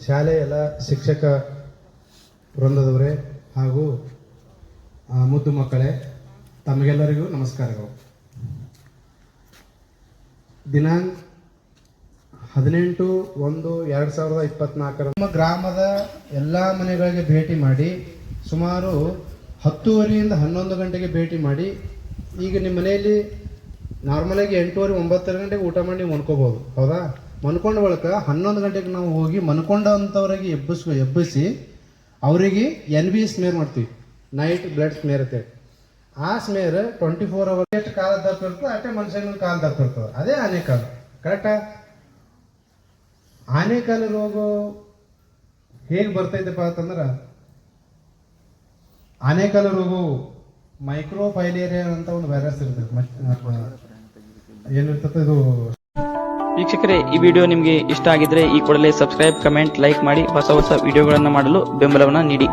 ಶಾಲೆಯ ಎಲ್ಲ ಶಿಕ್ಷಕ ವೃಂದದವರೇ ಹಾಗೂ ಮುದ್ದು ಮಕ್ಕಳೇ, ತಮಗೆಲ್ಲರಿಗೂ ನಮಸ್ಕಾರಗಳು. ದಿನಾಂಕ 18/1/2024 ನಮ್ಮ ಗ್ರಾಮದ ಎಲ್ಲ ಮನೆಗಳಿಗೆ ಭೇಟಿ ಮಾಡಿ ಸುಮಾರು 10:30ರಿಂದ 11 ಗಂಟೆಗೆ ಭೇಟಿ ಮಾಡಿ, ಈಗ ನಿಮ್ಮ ಮನೆಯಲ್ಲಿ ನಾರ್ಮಲಾಗಿ 8:30 9 ಗಂಟೆಗೆ ಊಟ ಮಾಡಿ ನೀವು ಮನ್ಕೋಬಹುದು, ಹೌದಾ? ಮನ್ಕೊಂಡ ಬಳಿಕ 11 ಗಂಟೆಗೆ ನಾವು ಹೋಗಿ ಮನ್ಕೊಂಡಂಥವ್ರಿಗೆ ಎಬ್ಬಿಸಿ ಅವರಿಗೆ NB ಸ್ಮೇರ್ ಮಾಡ್ತೀವಿ, ನೈಟ್ ಬ್ಲಡ್ ಸ್ಮೇರ್ ಅಂತೇಳಿ. ಆ ಸ್ಮೇರ್ 24 hours ಎಷ್ಟು ಕಾಲ ದಪ್ಪ ಇರ್ತದೆ ಅಷ್ಟೇ ಮನುಷ್ಯನ ಕಾಲ ದಪ್ಪ ಇರ್ತದೆ. ಅದೇ ಆನೆಕಾಲ, ಕರೆಕ್ಟಾ? ಆನೆಕಾಲ ರೋಗ ಹೇಗೆ ಬರ್ತೈತಪ್ಪ ಅಂತಂದ್ರೆ, ಆನೆಕಾಲ ರೋಗವು ಮೈಕ್ರೋಫೈಲೇರಿಯಾ ಅಂತ ಒಂದು ವೈರಸ್ ಇರ್ತದೆ. ಏನಿರ್ತದೆ ಇದು? ವೀಕ್ಷಕರೇ, ಈ ವಿಡಿಯೋ ನಿಮಗೆ ಇಷ್ಟ ಆಗಿದ್ರೆ ಈ ಕೂಡಲೇ ಸಬ್ಸ್ಕ್ರೈಬ್, ಕಮೆಂಟ್, ಲೈಕ್ ಮಾಡಿ ಹೊಸ ವಿಡಿಯೋಗಳನ್ನು ಮಾಡಲು ಬೆಂಬಲವನ್ನು ನೀಡಿ.